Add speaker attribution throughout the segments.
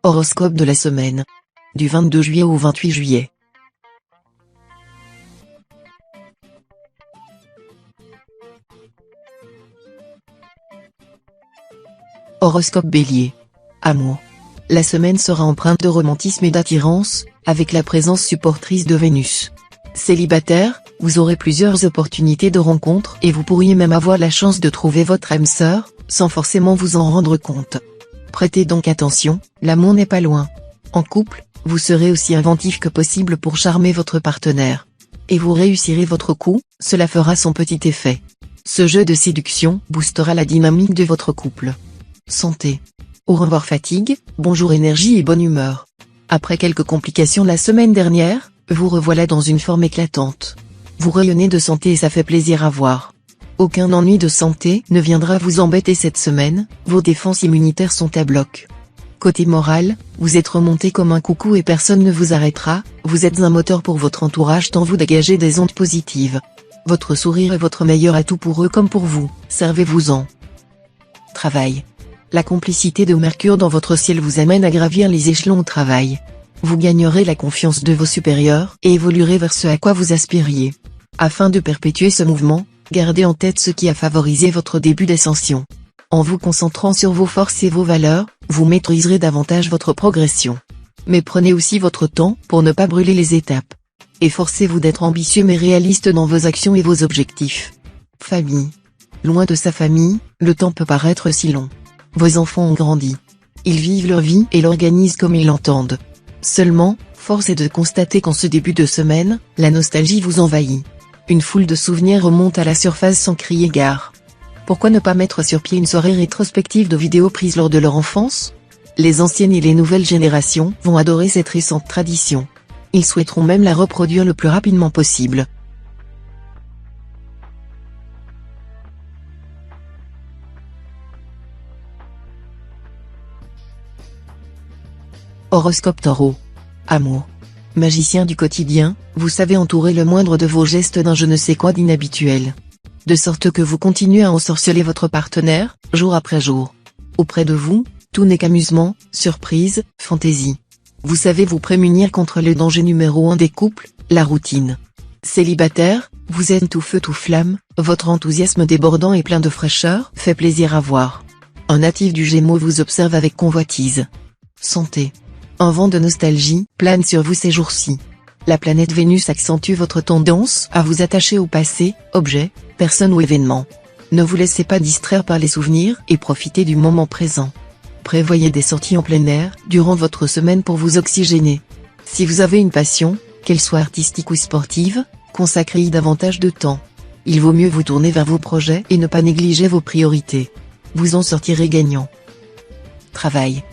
Speaker 1: Horoscope de la semaine. Du 22 juillet au 28 juillet. Horoscope Bélier. Amour. La semaine sera empreinte de romantisme et d'attirance, avec la présence supportrice de Vénus. Célibataire, vous aurez plusieurs opportunités de rencontre et vous pourriez même avoir la chance de trouver votre âme sœur, sans forcément vous en rendre compte. Prêtez donc attention, l'amour n'est pas loin. En couple, vous serez aussi inventif que possible pour charmer votre partenaire. Et vous réussirez votre coup, cela fera son petit effet. Ce jeu de séduction boostera la dynamique de votre couple. Santé. Au revoir fatigue, bonjour énergie et bonne humeur. Après quelques complications la semaine dernière, vous revoilà dans une forme éclatante. Vous rayonnez de santé et ça fait plaisir à voir. Aucun ennui de santé ne viendra vous embêter cette semaine, vos défenses immunitaires sont à bloc. Côté moral, vous êtes remonté comme un coucou et personne ne vous arrêtera, vous êtes un moteur pour votre entourage tant vous dégagez des ondes positives. Votre sourire est votre meilleur atout pour eux comme pour vous, servez-vous-en. Travail. La complicité de Mercure dans votre ciel vous amène à gravir les échelons au travail. Vous gagnerez la confiance de vos supérieurs et évoluerez vers ce à quoi vous aspiriez. Afin de perpétuer ce mouvement, gardez en tête ce qui a favorisé votre début d'ascension. En vous concentrant sur vos forces et vos valeurs, vous maîtriserez davantage votre progression. Mais prenez aussi votre temps pour ne pas brûler les étapes. Efforcez-vous d'être ambitieux mais réaliste dans vos actions et vos objectifs. Famille. Loin de sa famille, le temps peut paraître si long. Vos enfants ont grandi. Ils vivent leur vie et l'organisent comme ils l'entendent. Seulement, force est de constater qu'en ce début de semaine, la nostalgie vous envahit. Une foule de souvenirs remonte à la surface sans crier gare. Pourquoi ne pas mettre sur pied une soirée rétrospective de vidéos prises lors de leur enfance? Les anciennes et les nouvelles générations vont adorer cette récente tradition. Ils souhaiteront même la reproduire le plus rapidement possible. Horoscope Taureau. Amour. Magicien du quotidien, vous savez entourer le moindre de vos gestes d'un je ne sais quoi d'inhabituel. De sorte que vous continuez à ensorceler votre partenaire, jour après jour. Auprès de vous, tout n'est qu'amusement, surprise, fantaisie. Vous savez vous prémunir contre le danger numéro 1 des couples, la routine. Célibataire, vous êtes tout feu tout flamme, votre enthousiasme débordant et plein de fraîcheur fait plaisir à voir. Un natif du Gémeaux vous observe avec convoitise. Santé. Un vent de nostalgie plane sur vous ces jours-ci. La planète Vénus accentue votre tendance à vous attacher au passé, objets, personnes ou événements. Ne vous laissez pas distraire par les souvenirs et profitez du moment présent. Prévoyez des sorties en plein air durant votre semaine pour vous oxygéner. Si vous avez une passion, qu'elle soit artistique ou sportive, consacrez-y davantage de temps. Il vaut mieux vous tourner vers vos projets et ne pas négliger vos priorités. Vous en sortirez gagnant. Travail.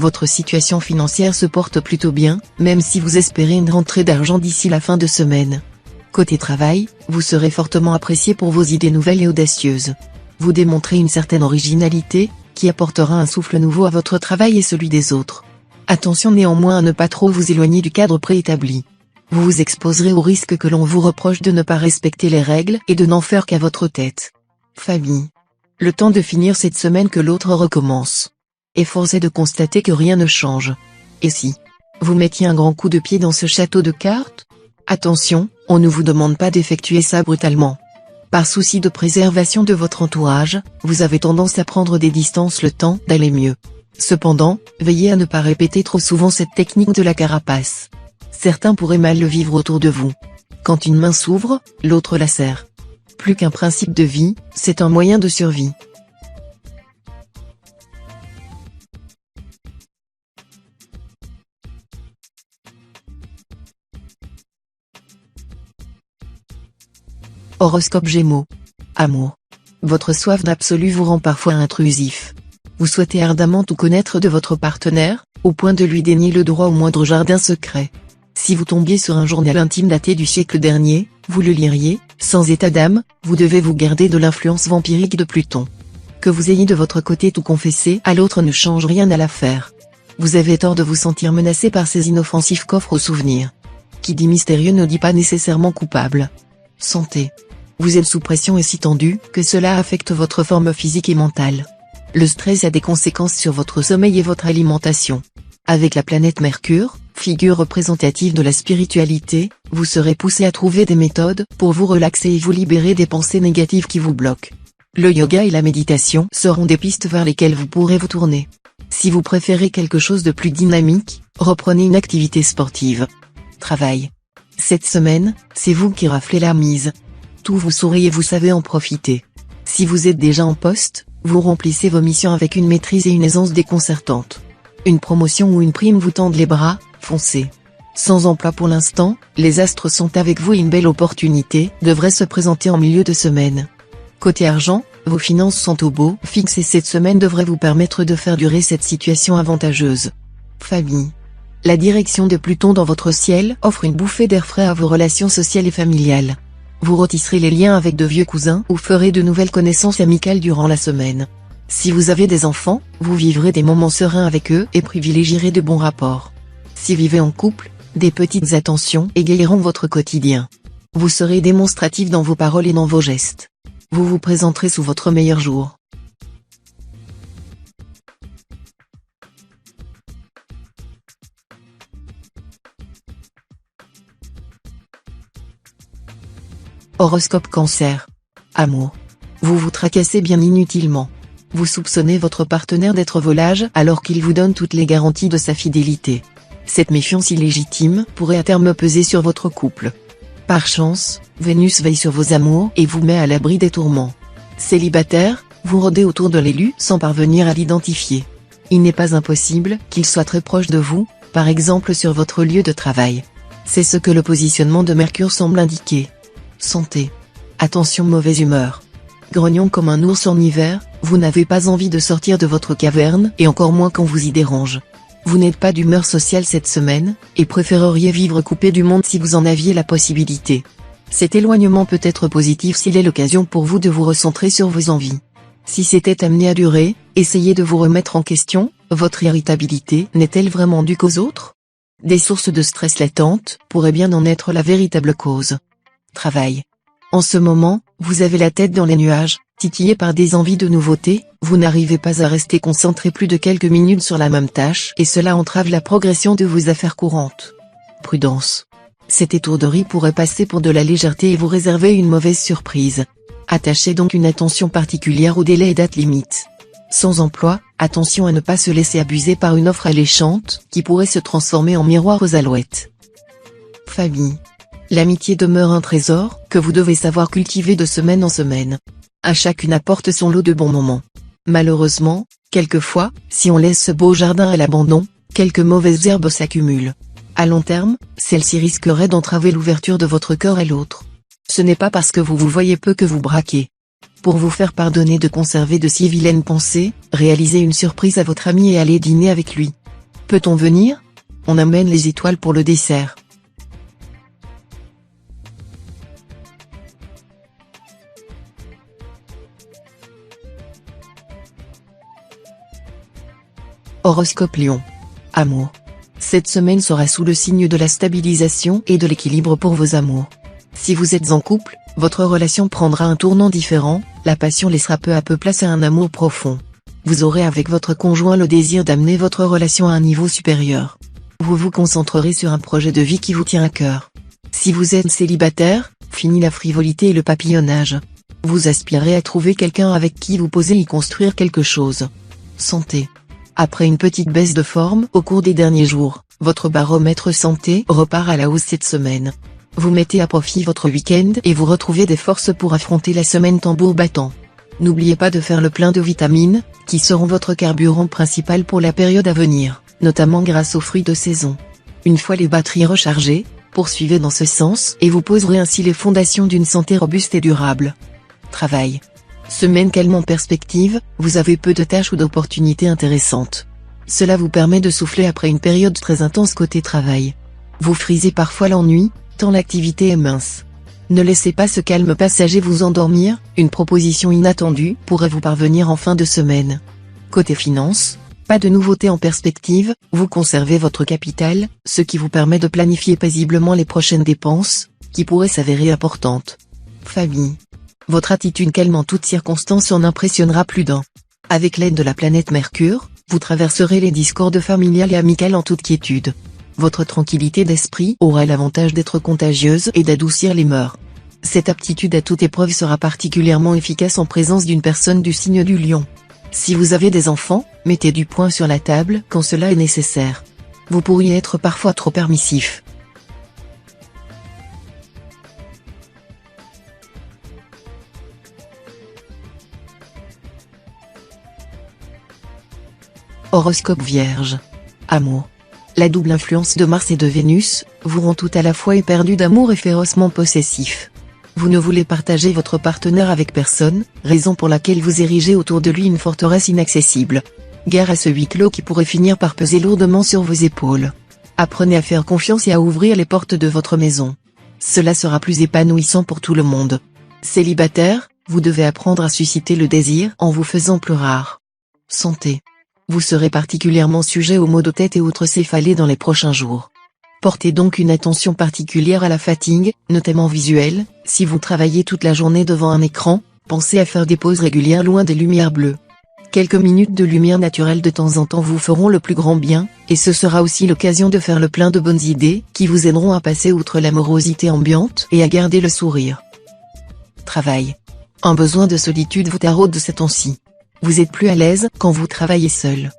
Speaker 1: Votre situation financière se porte plutôt bien, même si vous espérez une rentrée d'argent d'ici la fin de semaine. Côté travail, vous serez fortement apprécié pour vos idées nouvelles et audacieuses. Vous démontrez une certaine originalité, qui apportera un souffle nouveau à votre travail et celui des autres. Attention néanmoins à ne pas trop vous éloigner du cadre préétabli. Vous vous exposerez au risque que l'on vous reproche de ne pas respecter les règles et de n'en faire qu'à votre tête. Famille. Le temps de finir cette semaine que l'autre recommence. Et force est de constater que rien ne change. Et si vous mettiez un grand coup de pied dans ce château de cartes? Attention, on ne vous demande pas d'effectuer ça brutalement. Par souci de préservation de votre entourage, vous avez tendance à prendre des distances le temps d'aller mieux. Cependant, veillez à ne pas répéter trop souvent cette technique de la carapace. Certains pourraient mal le vivre autour de vous. Quand une main s'ouvre, l'autre la serre. Plus qu'un principe de vie, c'est un moyen de survie. Horoscope Gémeaux. Amour. Votre soif d'absolu vous rend parfois intrusif. Vous souhaitez ardemment tout connaître de votre partenaire, au point de lui dénier le droit au moindre jardin secret. Si vous tombiez sur un journal intime daté du siècle dernier, vous le liriez, sans état d'âme, vous devez vous garder de l'influence vampirique de Pluton. Que vous ayez de votre côté tout confessé à l'autre ne change rien à l'affaire. Vous avez tort de vous sentir menacé par ces inoffensifs coffres aux souvenirs. Qui dit mystérieux ne dit pas nécessairement coupable. Santé. Vous êtes sous pression et si tendu que cela affecte votre forme physique et mentale. Le stress a des conséquences sur votre sommeil et votre alimentation. Avec la planète Mercure, figure représentative de la spiritualité, vous serez poussé à trouver des méthodes pour vous relaxer et vous libérer des pensées négatives qui vous bloquent. Le yoga et la méditation seront des pistes vers lesquelles vous pourrez vous tourner. Si vous préférez quelque chose de plus dynamique, reprenez une activité sportive. Travail. Cette semaine, c'est vous qui raflez la mise. Tout vous sourit et vous savez en profiter. Si vous êtes déjà en poste, vous remplissez vos missions avec une maîtrise et une aisance déconcertante. Une promotion ou une prime vous tendent les bras, foncez. Sans emploi pour l'instant, les astres sont avec vous et une belle opportunité devrait se présenter en milieu de semaine. Côté argent, vos finances sont au beau fixe et cette semaine devrait vous permettre de faire durer cette situation avantageuse. Famille. La direction de Pluton dans votre ciel offre une bouffée d'air frais à vos relations sociales et familiales. Vous retisserez les liens avec de vieux cousins ou ferez de nouvelles connaissances amicales durant la semaine. Si vous avez des enfants, vous vivrez des moments sereins avec eux et privilégierez de bons rapports. Si vivez en couple, des petites attentions égayeront votre quotidien. Vous serez démonstratif dans vos paroles et dans vos gestes. Vous vous présenterez sous votre meilleur jour. Horoscope Cancer. Amour. Vous vous tracassez bien inutilement. Vous soupçonnez votre partenaire d'être volage alors qu'il vous donne toutes les garanties de sa fidélité. Cette méfiance illégitime pourrait à terme peser sur votre couple. Par chance, Vénus veille sur vos amours et vous met à l'abri des tourments. Célibataire, vous rôdez autour de l'élu sans parvenir à l'identifier. Il n'est pas impossible qu'il soit très proche de vous, par exemple sur votre lieu de travail. C'est ce que le positionnement de Mercure semble indiquer. Santé. Attention, mauvaise humeur. Grognon comme un ours en hiver, vous n'avez pas envie de sortir de votre caverne et encore moins quand vous y dérange. Vous n'êtes pas d'humeur sociale cette semaine, et préféreriez vivre coupé du monde si vous en aviez la possibilité. Cet éloignement peut être positif s'il est l'occasion pour vous de vous recentrer sur vos envies. Si c'était amené à durer, essayez de vous remettre en question, votre irritabilité n'est-elle vraiment due qu'aux autres ? Des sources de stress latentes pourraient bien en être la véritable cause. Travail. En ce moment, vous avez la tête dans les nuages, titillé par des envies de nouveautés, vous n'arrivez pas à rester concentré plus de quelques minutes sur la même tâche et cela entrave la progression de vos affaires courantes. Prudence. Cette étourderie pourrait passer pour de la légèreté et vous réserver une mauvaise surprise. Attachez donc une attention particulière aux délais et dates limites. Sans emploi, attention à ne pas se laisser abuser par une offre alléchante qui pourrait se transformer en miroir aux alouettes. Famille. L'amitié demeure un trésor que vous devez savoir cultiver de semaine en semaine. À chacune apporte son lot de bons moments. Malheureusement, quelquefois, si on laisse ce beau jardin à l'abandon, quelques mauvaises herbes s'accumulent. À long terme, celles-ci risqueraient d'entraver l'ouverture de votre cœur à l'autre. Ce n'est pas parce que vous vous voyez peu que vous braquez. Pour vous faire pardonner de conserver de si vilaines pensées, réalisez une surprise à votre ami et allez dîner avec lui. Peut-on venir ? On amène les étoiles pour le dessert. Horoscope Lion. Amour. Cette semaine sera sous le signe de la stabilisation et de l'équilibre pour vos amours. Si vous êtes en couple, votre relation prendra un tournant différent, la passion laissera peu à peu place à un amour profond. Vous aurez avec votre conjoint le désir d'amener votre relation à un niveau supérieur. Vous vous concentrerez sur un projet de vie qui vous tient à cœur. Si vous êtes célibataire, fini la frivolité et le papillonnage. Vous aspirez à trouver quelqu'un avec qui vous posez y construire quelque chose. Santé. Après une petite baisse de forme au cours des derniers jours, votre baromètre santé repart à la hausse cette semaine. Vous mettez à profit votre week-end et vous retrouvez des forces pour affronter la semaine tambour battant. N'oubliez pas de faire le plein de vitamines, qui seront votre carburant principal pour la période à venir, notamment grâce aux fruits de saison. Une fois les batteries rechargées, poursuivez dans ce sens et vous poserez ainsi les fondations d'une santé robuste et durable. Travail. Semaine calme en perspective, vous avez peu de tâches ou d'opportunités intéressantes. Cela vous permet de souffler après une période très intense côté travail. Vous frisez parfois l'ennui, tant l'activité est mince. Ne laissez pas ce calme passager vous endormir, une proposition inattendue pourrait vous parvenir en fin de semaine. Côté finance, pas de nouveautés en perspective, vous conservez votre capital, ce qui vous permet de planifier paisiblement les prochaines dépenses, qui pourraient s'avérer importantes. Famille. Votre attitude calme en toutes circonstances en impressionnera plus d'un. Avec l'aide de la planète Mercure, Vous traverserez les discordes familiales et amicales en toute quiétude. Votre tranquillité d'esprit aura l'avantage d'être contagieuse et d'adoucir les mœurs. Cette aptitude à toute épreuve sera particulièrement efficace en présence d'une personne du signe du Lion. Si vous avez des enfants, mettez du poing sur la table quand cela est nécessaire. Vous pourriez être parfois trop permissif. Horoscope Vierge. Amour. La double influence de Mars et de Vénus vous rend tout à la fois éperdu d'amour et férocement possessif. Vous ne voulez partager votre partenaire avec personne, raison pour laquelle vous érigez autour de lui une forteresse inaccessible. Gare à ce huis clos qui pourrait finir par peser lourdement sur vos épaules. Apprenez à faire confiance et à ouvrir les portes de votre maison. Cela sera plus épanouissant pour tout le monde. Célibataire, vous devez apprendre à susciter le désir en vous faisant plus rare. Santé. Vous serez particulièrement sujet aux maux de tête et autres céphalées dans les prochains jours. Portez donc une attention particulière à la fatigue, notamment visuelle. Si vous travaillez toute la journée devant un écran, pensez à faire des pauses régulières loin des lumières bleues. Quelques minutes de lumière naturelle de temps en temps vous feront le plus grand bien, et ce sera aussi l'occasion de faire le plein de bonnes idées qui vous aideront à passer outre la morosité ambiante et à garder le sourire. Travail. Un besoin de solitude vous taraude de ces temps-ci. Vous êtes plus à l'aise quand vous travaillez seul.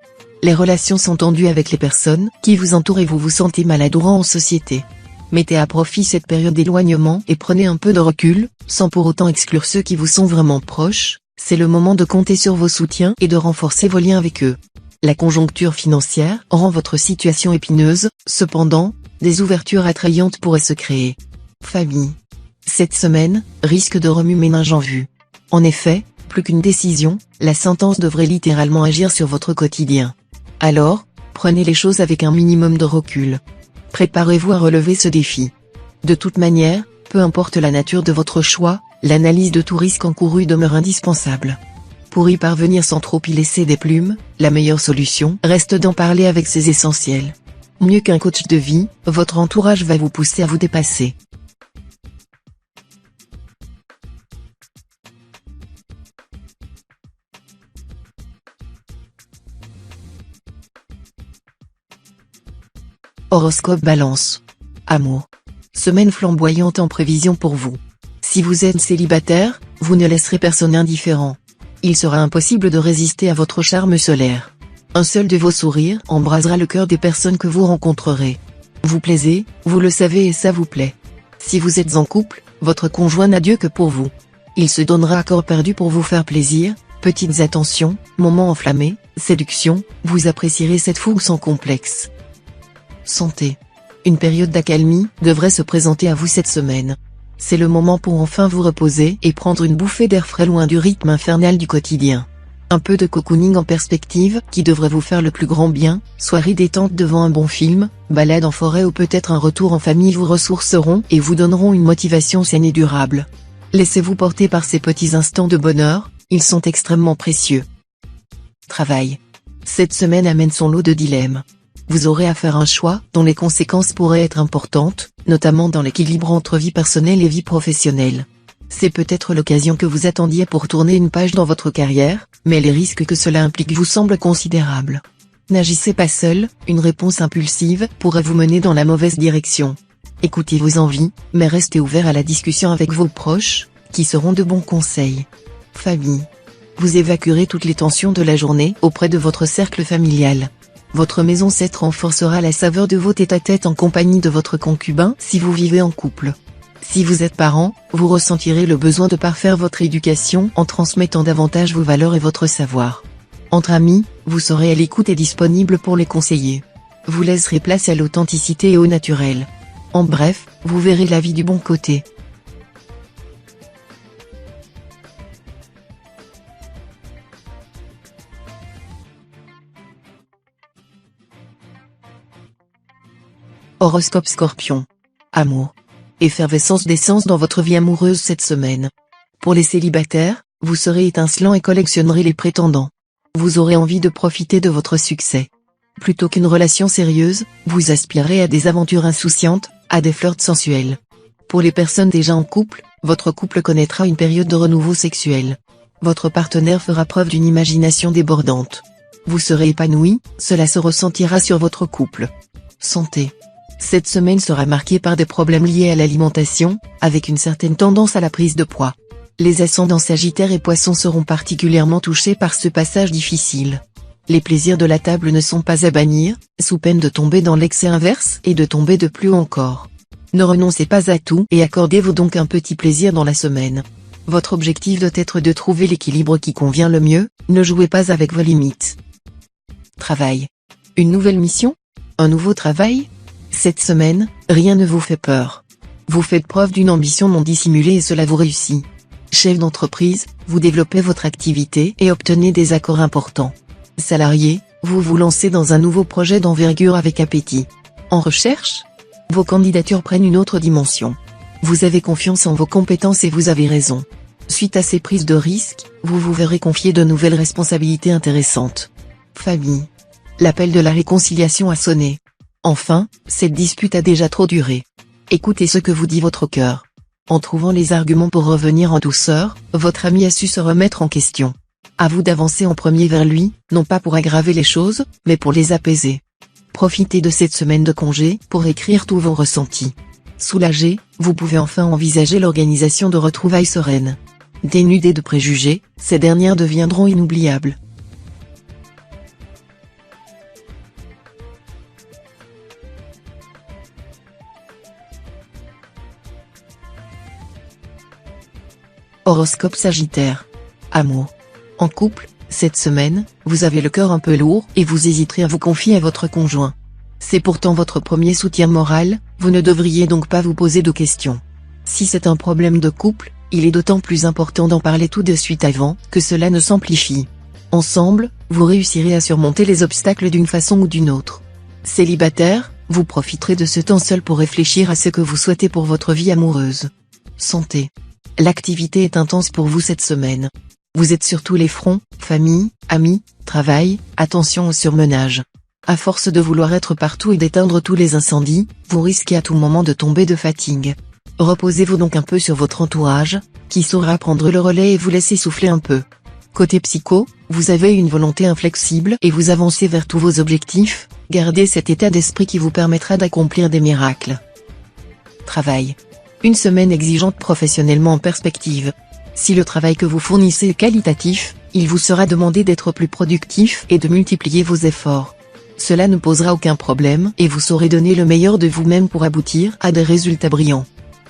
Speaker 1: Les relations sont tendues avec les personnes qui vous entourent et vous vous sentez maladroit en société. Mettez à profit cette période d'éloignement et prenez un peu de recul, sans pour autant exclure ceux qui vous sont vraiment proches. C'est le moment de compter sur vos soutiens et de renforcer vos liens avec eux. La conjoncture financière rend votre situation épineuse, cependant, des ouvertures attrayantes pourraient se créer. Famille. Cette semaine risque de remue-ménage en vue. En effet, plus qu'une décision, la sentence devrait littéralement agir sur votre quotidien. Alors, prenez les choses avec un minimum de recul. Préparez-vous à relever ce défi. De toute manière, peu importe la nature de votre choix, l'analyse de tout risque encouru demeure indispensable. Pour y parvenir sans trop y laisser des plumes, la meilleure solution reste d'en parler avec ses essentiels. Mieux qu'un coach de vie, votre entourage va vous pousser à vous dépasser. Horoscope Balance. Amour. Semaine flamboyante en prévision pour vous. Si vous êtes célibataire, vous ne laisserez personne indifférent. Il sera impossible de résister à votre charme solaire. Un seul de vos sourires embrasera le cœur des personnes que vous rencontrerez. Vous plaisez, vous le savez et ça vous plaît. Si vous êtes en couple, votre conjoint n'a Dieu que pour vous. Il se donnera à corps perdu pour vous faire plaisir, petites attentions, moments enflammés, séduction, vous apprécierez cette fougue sans complexe. Santé. Une période d'accalmie devrait se présenter à vous cette semaine. C'est le moment pour enfin vous reposer et prendre une bouffée d'air frais loin du rythme infernal du quotidien. Un peu de cocooning en perspective qui devrait vous faire le plus grand bien, soirée détente devant un bon film, balade en forêt ou peut-être un retour en famille vous ressourceront et vous donneront une motivation saine et durable. Laissez-vous porter par ces petits instants de bonheur, ils sont extrêmement précieux. Travail. Cette semaine amène son lot de dilemmes. Vous aurez à faire un choix dont les conséquences pourraient être importantes, notamment dans l'équilibre entre vie personnelle et vie professionnelle. C'est peut-être l'occasion que vous attendiez pour tourner une page dans votre carrière, mais les risques que cela implique vous semblent considérables. N'agissez pas seul, une réponse impulsive pourrait vous mener dans la mauvaise direction. Écoutez vos envies, mais restez ouvert à la discussion avec vos proches, qui seront de bons conseils. Famille. Vous évacuerez toutes les tensions de la journée auprès de votre cercle familial. Votre maison 7 renforcera la saveur de vos tête-à-tête en compagnie de votre concubin si vous vivez en couple. Si vous êtes parent, vous ressentirez le besoin de parfaire votre éducation en transmettant davantage vos valeurs et votre savoir. Entre amis, vous serez à l'écoute et disponible pour les conseiller. Vous laisserez place à l'authenticité et au naturel. En bref, vous verrez la vie du bon côté. Horoscope Scorpion. Amour. Effervescence d'essence dans votre vie amoureuse cette semaine. Pour les célibataires, vous serez étincelant et collectionnerez les prétendants. Vous aurez envie de profiter de votre succès. Plutôt qu'une relation sérieuse, vous aspirez à des aventures insouciantes, à des flirts sensuels. Pour les personnes déjà en couple, votre couple connaîtra une période de renouveau sexuel. Votre partenaire fera preuve d'une imagination débordante. Vous serez épanoui, cela se ressentira sur votre couple. Santé. Cette semaine sera marquée par des problèmes liés à l'alimentation, avec une certaine tendance à la prise de poids. Les ascendants Sagittaire et Poissons seront particulièrement touchés par ce passage difficile. Les plaisirs de la table ne sont pas à bannir, sous peine de tomber dans l'excès inverse et de tomber de plus haut encore. Ne renoncez pas à tout et accordez-vous donc un petit plaisir dans la semaine. Votre objectif doit être de trouver l'équilibre qui convient le mieux, ne jouez pas avec vos limites. Travail. Une nouvelle mission? Un nouveau travail? Cette semaine, rien ne vous fait peur. Vous faites preuve d'une ambition non dissimulée et cela vous réussit. Chef d'entreprise, vous développez votre activité et obtenez des accords importants. Salarié, vous vous lancez dans un nouveau projet d'envergure avec appétit. En recherche? Vos candidatures prennent une autre dimension. Vous avez confiance en vos compétences et vous avez raison. Suite à ces prises de risques, vous vous verrez confier de nouvelles responsabilités intéressantes. Famille. L'appel de la réconciliation a sonné. Enfin, cette dispute a déjà trop duré. Écoutez ce que vous dit votre cœur. En trouvant les arguments pour revenir en douceur, votre ami a su se remettre en question. À vous d'avancer en premier vers lui, non pas pour aggraver les choses, mais pour les apaiser. Profitez de cette semaine de congé pour écrire tous vos ressentis. Soulagé, vous pouvez enfin envisager l'organisation de retrouvailles sereines. Dénudés de préjugés, ces dernières deviendront inoubliables. Horoscope Sagittaire. Amour. En couple, cette semaine, vous avez le cœur un peu lourd et vous hésiterez à vous confier à votre conjoint. C'est pourtant votre premier soutien moral, vous ne devriez donc pas vous poser de questions. Si c'est un problème de couple, il est d'autant plus important d'en parler tout de suite avant que cela ne s'amplifie. Ensemble, vous réussirez à surmonter les obstacles d'une façon ou d'une autre. Célibataire, vous profiterez de ce temps seul pour réfléchir à ce que vous souhaitez pour votre vie amoureuse. Santé. L'activité est intense pour vous cette semaine. Vous êtes sur tous les fronts, famille, amis, travail, attention au surmenage. À force de vouloir être partout et d'éteindre tous les incendies, vous risquez à tout moment de tomber de fatigue. Reposez-vous donc un peu sur votre entourage, qui saura prendre le relais et vous laisser souffler un peu. Côté psycho, vous avez une volonté inflexible et vous avancez vers tous vos objectifs, gardez cet état d'esprit qui vous permettra d'accomplir des miracles. Travail. Une semaine exigeante professionnellement en perspective. Si le travail que vous fournissez est qualitatif, il vous sera demandé d'être plus productif et de multiplier vos efforts. Cela ne posera aucun problème et vous saurez donner le meilleur de vous-même pour aboutir à des résultats brillants.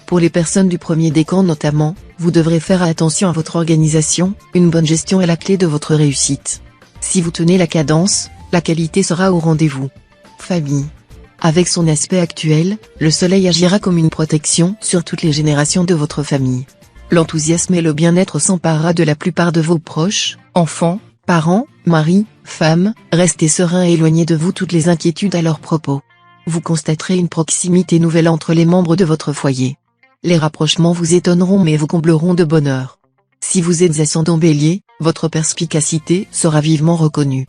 Speaker 1: Pour les personnes du premier décan notamment, vous devrez faire attention à votre organisation, une bonne gestion est la clé de votre réussite. Si vous tenez la cadence, la qualité sera au rendez-vous. Famille. Avec son aspect actuel, le soleil agira comme une protection sur toutes les générations de votre famille. L'enthousiasme et le bien-être s'emparera de la plupart de vos proches, enfants, parents, maris, femmes, restez sereins et éloignez de vous toutes les inquiétudes à leur propos. Vous constaterez une proximité nouvelle entre les membres de votre foyer. Les rapprochements vous étonneront mais vous combleront de bonheur. Si vous êtes ascendant Bélier, votre perspicacité sera vivement reconnue.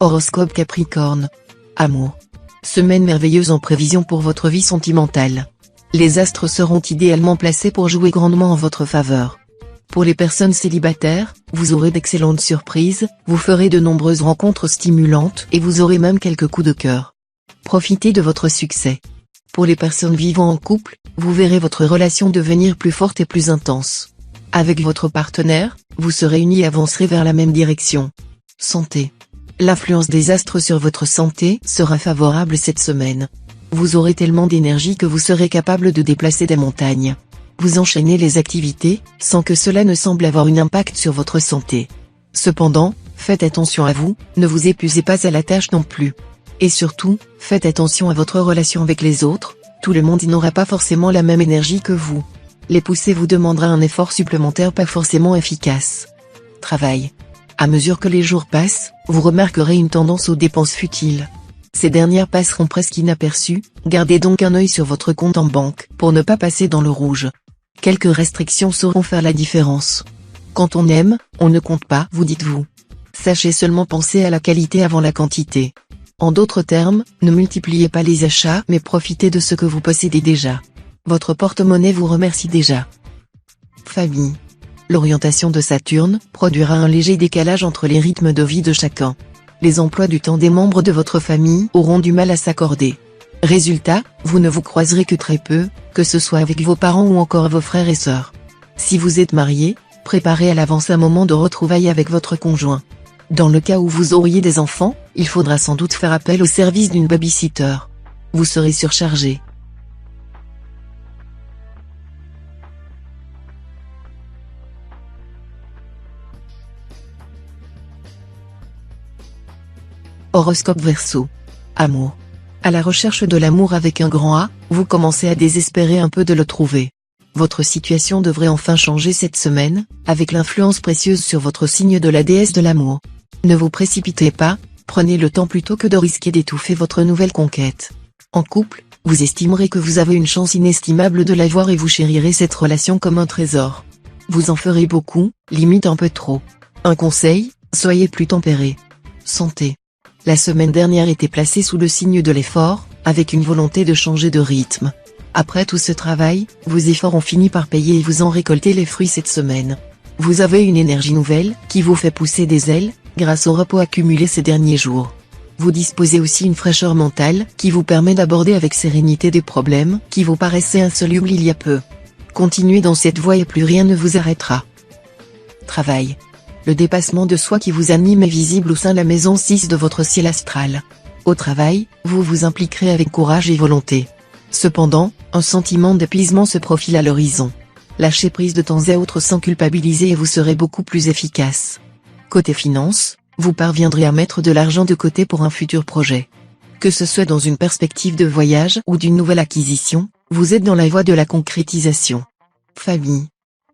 Speaker 1: Horoscope Capricorne. Amour. Semaine merveilleuse en prévision pour votre vie sentimentale. Les astres seront idéalement placés pour jouer grandement en votre faveur. Pour les personnes célibataires, vous aurez d'excellentes surprises, vous ferez de nombreuses rencontres stimulantes et vous aurez même quelques coups de cœur. Profitez de votre succès. Pour les personnes vivant en couple, vous verrez votre relation devenir plus forte et plus intense. Avec votre partenaire, vous serez unis et avancerez vers la même direction. Santé. L'influence des astres sur votre santé sera favorable cette semaine. Vous aurez tellement d'énergie que vous serez capable de déplacer des montagnes. Vous enchaînez les activités, sans que cela ne semble avoir un impact sur votre santé. Cependant, faites attention à vous, ne vous épuisez pas à la tâche non plus. Et surtout, faites attention à votre relation avec les autres, tout le monde n'aura pas forcément la même énergie que vous. Les pousser vous demandera un effort supplémentaire pas forcément efficace. Travail. À mesure que les jours passent, vous remarquerez une tendance aux dépenses futiles. Ces dernières passeront presque inaperçues, gardez donc un œil sur votre compte en banque pour ne pas passer dans le rouge. Quelques restrictions sauront faire la différence. Quand on aime, on ne compte pas, vous dites-vous. Sachez seulement penser à la qualité avant la quantité. En d'autres termes, ne multipliez pas les achats mais profitez de ce que vous possédez déjà. Votre porte-monnaie vous remercie déjà. Famille. L'orientation de Saturne produira un léger décalage entre les rythmes de vie de chacun. Les emplois du temps des membres de votre famille auront du mal à s'accorder. Résultat, vous ne vous croiserez que très peu, que ce soit avec vos parents ou encore vos frères et sœurs. Si vous êtes marié, préparez à l'avance un moment de retrouvailles avec votre conjoint. Dans le cas où vous auriez des enfants, il faudra sans doute faire appel au service d'une babysitter. Vous serez surchargé. Horoscope Verseau. Amour. À la recherche de l'amour avec un grand A, vous commencez à désespérer un peu de le trouver. Votre situation devrait enfin changer cette semaine, avec l'influence précieuse sur votre signe de la déesse de l'amour. Ne vous précipitez pas, prenez le temps plutôt que de risquer d'étouffer votre nouvelle conquête. En couple, vous estimerez que vous avez une chance inestimable de l'avoir et vous chérirez cette relation comme un trésor. Vous en ferez beaucoup, limite un peu trop. Un conseil, soyez plus tempéré. Santé. La semaine dernière était placée sous le signe de l'effort, avec une volonté de changer de rythme. Après tout ce travail, vos efforts ont fini par payer et vous en récoltez les fruits cette semaine. Vous avez une énergie nouvelle, qui vous fait pousser des ailes, grâce au repos accumulé ces derniers jours. Vous disposez aussi d'une fraîcheur mentale, qui vous permet d'aborder avec sérénité des problèmes, qui vous paraissaient insolubles il y a peu. Continuez dans cette voie et plus rien ne vous arrêtera. Travail. Le dépassement de soi qui vous anime est visible au sein de la maison 6 de votre ciel astral. Au travail, vous vous impliquerez avec courage et volonté. Cependant, un sentiment d'épuisement se profile à l'horizon. Lâchez prise de temps à autre sans culpabiliser et vous serez beaucoup plus efficace. Côté finance, vous parviendrez à mettre de l'argent de côté pour un futur projet. Que ce soit dans une perspective de voyage ou d'une nouvelle acquisition, vous êtes dans la voie de la concrétisation. Famille.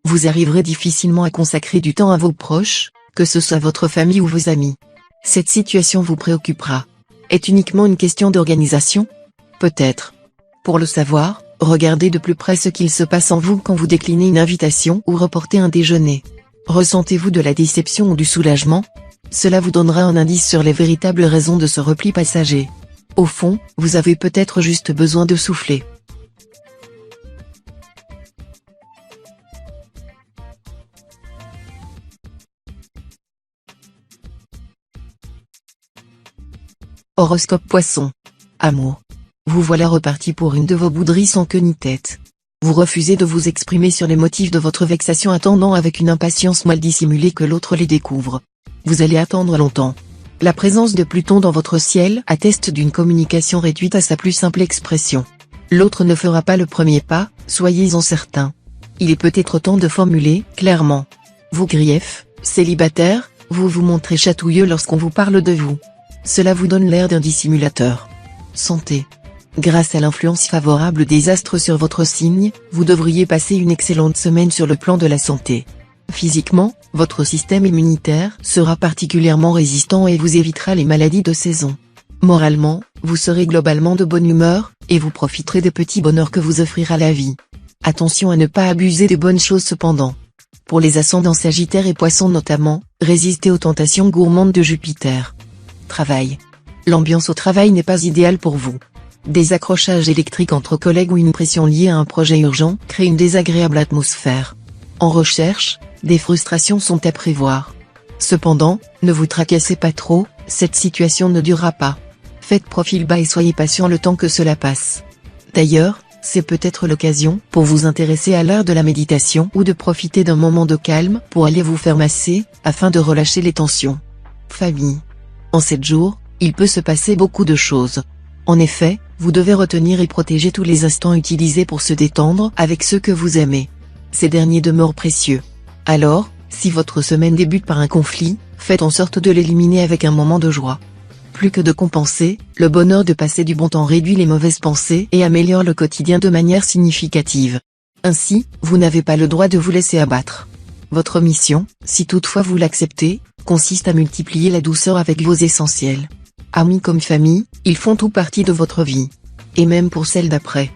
Speaker 1: Vous arriverez difficilement à consacrer du temps à vos proches, que ce soit votre famille ou vos amis. Cette situation vous préoccupera. Est uniquement une question d'organisation? Peut-être. Pour le savoir, regardez de plus près ce qu'il se passe en vous quand vous déclinez une invitation ou reportez un déjeuner. Ressentez-vous de la déception ou du soulagement? Cela vous donnera un indice sur les véritables raisons de ce repli passager. Au fond, vous avez peut-être juste besoin de souffler. Horoscope Poisson. Amour. Vous voilà reparti pour une de vos bouderies sans queue ni tête. Vous refusez de vous exprimer sur les motifs de votre vexation attendant avec une impatience mal dissimulée que l'autre les découvre. Vous allez attendre longtemps. La présence de Pluton dans votre ciel atteste d'une communication réduite à sa plus simple expression. L'autre ne fera pas le premier pas, soyez-en certains. Il est peut-être temps de formuler clairement vos griefs. Célibataire, vous vous montrez chatouilleux lorsqu'on vous parle de vous. Cela vous donne l'air d'un dissimulateur. Santé. Grâce à l'influence favorable des astres sur votre signe, vous devriez passer une excellente semaine sur le plan de la santé. Physiquement, votre système immunitaire sera particulièrement résistant et vous évitera les maladies de saison. Moralement, vous serez globalement de bonne humeur, et vous profiterez des petits bonheurs que vous offrira la vie. Attention à ne pas abuser des bonnes choses cependant. Pour les ascendants Sagittaire et Poissons notamment, résistez aux tentations gourmandes de Jupiter. Travail. L'ambiance au travail n'est pas idéale pour vous. Des accrochages électriques entre collègues ou une pression liée à un projet urgent créent une désagréable atmosphère. En recherche, des frustrations sont à prévoir. Cependant, ne vous tracassez pas trop, cette situation ne durera pas. Faites profil bas et soyez patient le temps que cela passe. D'ailleurs, c'est peut-être l'occasion pour vous intéresser à l'art de la méditation ou de profiter d'un moment de calme pour aller vous faire masser, afin de relâcher les tensions. Famille. En 7 jours, il peut se passer beaucoup de choses. En effet, vous devez retenir et protéger tous les instants utilisés pour se détendre avec ceux que vous aimez. Ces derniers demeurent précieux. Alors, si votre semaine débute par un conflit, faites en sorte de l'éliminer avec un moment de joie. Plus que de compenser, le bonheur de passer du bon temps réduit les mauvaises pensées et améliore le quotidien de manière significative. Ainsi, vous n'avez pas le droit de vous laisser abattre. Votre mission, si toutefois vous l'acceptez, consiste à multiplier la douceur avec vos essentiels. Amis comme famille, ils font tout partie de votre vie. Et même pour celle d'après.